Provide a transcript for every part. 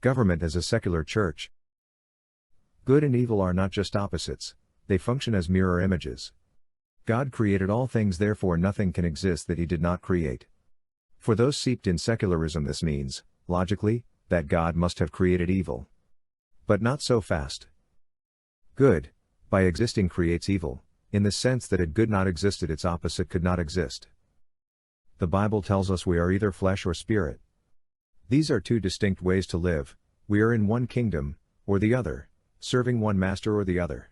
Government as a secular church. Good and evil are not just opposites, they function as mirror images. God created all things, therefore nothing can exist that He did not create. For those steeped in secularism, this means, logically, that God must have created evil. But not so fast. Good, by existing, creates evil, in the sense that had good not existed, its opposite could not exist. The Bible tells us we are either flesh or spirit. These are two distinct ways to live. We are in one kingdom, or the other, serving one master or the other.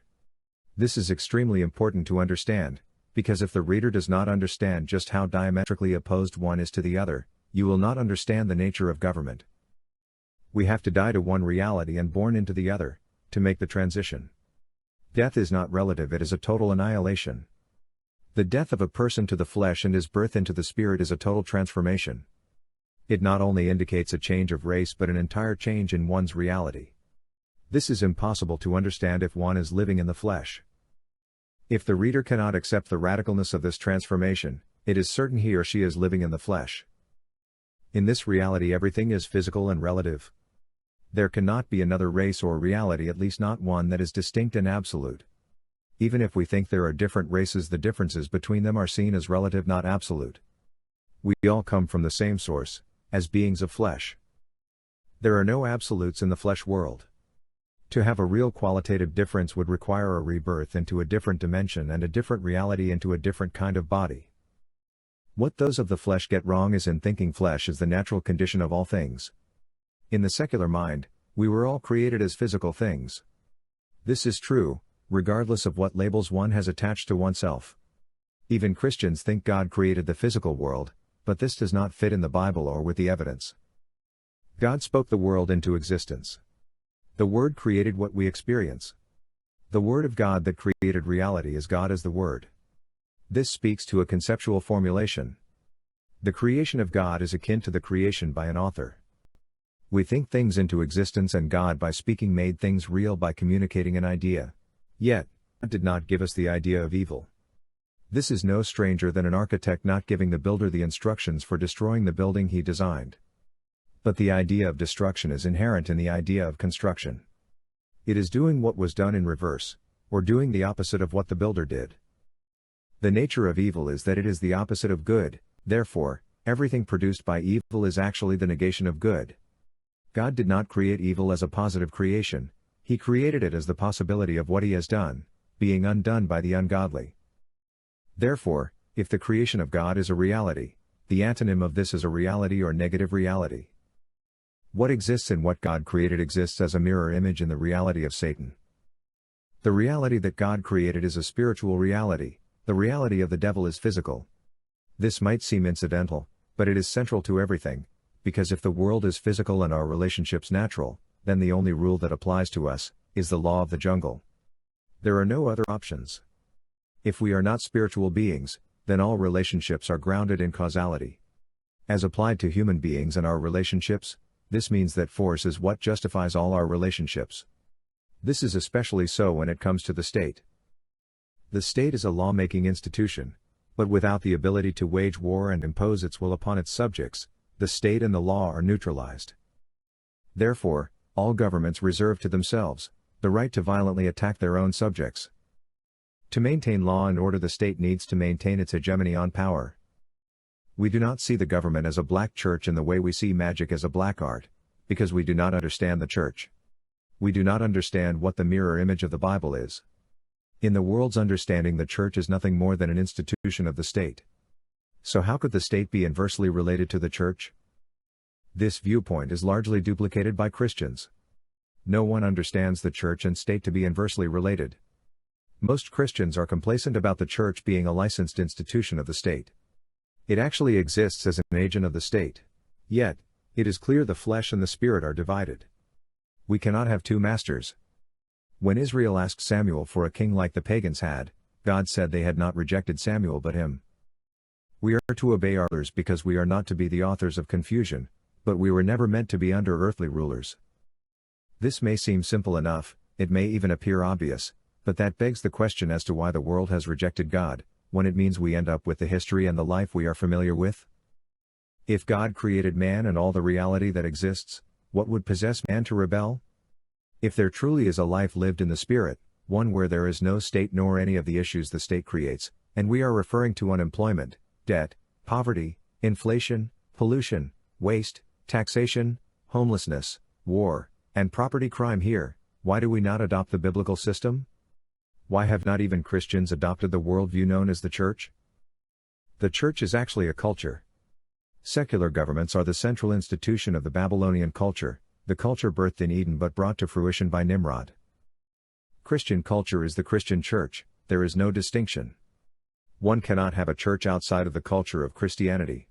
This is extremely important to understand, because if the reader does not understand just how diametrically opposed one is to the other, you will not understand the nature of government. We have to die to one reality and born into the other, to make the transition. Death is not relative, it is a total annihilation. The death of a person to the flesh and his birth into the spirit is a total transformation. It not only indicates a change of race but an entire change in one's reality. This is impossible to understand if one is living in the flesh. If the reader cannot accept the radicalness of this transformation, it is certain he or she is living in the flesh. In this reality everything is physical and relative. There cannot be another race or reality, at least not one that is distinct and absolute. Even if we think there are different races, the differences between them are seen as relative, not absolute. We all come from the same source, as beings of flesh. There are no absolutes in the flesh world. To have a real qualitative difference would require a rebirth into a different dimension and a different reality into a different kind of body. What those of the flesh get wrong is in thinking flesh is the natural condition of all things. In the secular mind, we were all created as physical things. This is true, regardless of what labels one has attached to oneself. Even Christians think God created the physical world, but this does not fit in the Bible or with the evidence. God spoke the world into existence. The Word created what we experience. The Word of God that created reality is God as the Word. This speaks to a conceptual formulation. The creation of God is akin to the creation by an author. We think things into existence, and God by speaking made things real by communicating an idea. Yet, God did not give us the idea of evil. This is no stranger than an architect not giving the builder the instructions for destroying the building he designed. But the idea of destruction is inherent in the idea of construction. It is doing what was done in reverse, or doing the opposite of what the builder did. The nature of evil is that it is the opposite of good, therefore, everything produced by evil is actually the negation of good. God did not create evil as a positive creation, He created it as the possibility of what He has done, being undone by the ungodly. Therefore, if the creation of God is a reality, the antonym of this is a reality or negative reality. What exists in what God created exists as a mirror image in the reality of Satan. The reality that God created is a spiritual reality, the reality of the devil is physical. This might seem incidental, but it is central to everything, because if the world is physical and our relationships natural, then the only rule that applies to us is the law of the jungle. There are no other options. If we are not spiritual beings, then all relationships are grounded in causality. As applied to human beings and our relationships, this means that force is what justifies all our relationships. This is especially so when it comes to the state. The state is a law-making institution, but without the ability to wage war and impose its will upon its subjects, the state and the law are neutralized. Therefore, all governments reserve to themselves the right to violently attack their own subjects. To maintain law and order, the state needs to maintain its hegemony on power. We do not see the government as a black church in the way we see magic as a black art, because we do not understand the church. We do not understand what the mirror image of the Bible is. In the world's understanding, the church is nothing more than an institution of the state. So how could the state be inversely related to the church? This viewpoint is largely duplicated by Christians. No one understands the church and state to be inversely related. Most Christians are complacent about the church being a licensed institution of the state. It actually exists as an agent of the state. Yet, it is clear the flesh and the spirit are divided. We cannot have two masters. When Israel asked Samuel for a king like the pagans had, God said they had not rejected Samuel but him. We are to obey our rulers because we are not to be the authors of confusion, but we were never meant to be under earthly rulers. This may seem simple enough, it may even appear obvious, but that begs the question as to why the world has rejected God, when it means we end up with the history and the life we are familiar with. If God created man and all the reality that exists, What would possess man to rebel? If there truly is a life lived in the Spirit, one where there is no state nor any of the issues the state creates, and we are referring to unemployment, debt, poverty, inflation, pollution, waste, taxation, homelessness, war, and property crime here, why do we not adopt the biblical system? Why have not even Christians adopted the worldview known as the church? The church is actually a culture. Secular governments are the central institution of the Babylonian culture, the culture birthed in Eden but brought to fruition by Nimrod. Christian culture is the Christian church, there is no distinction. One cannot have a church outside of the culture of Christianity.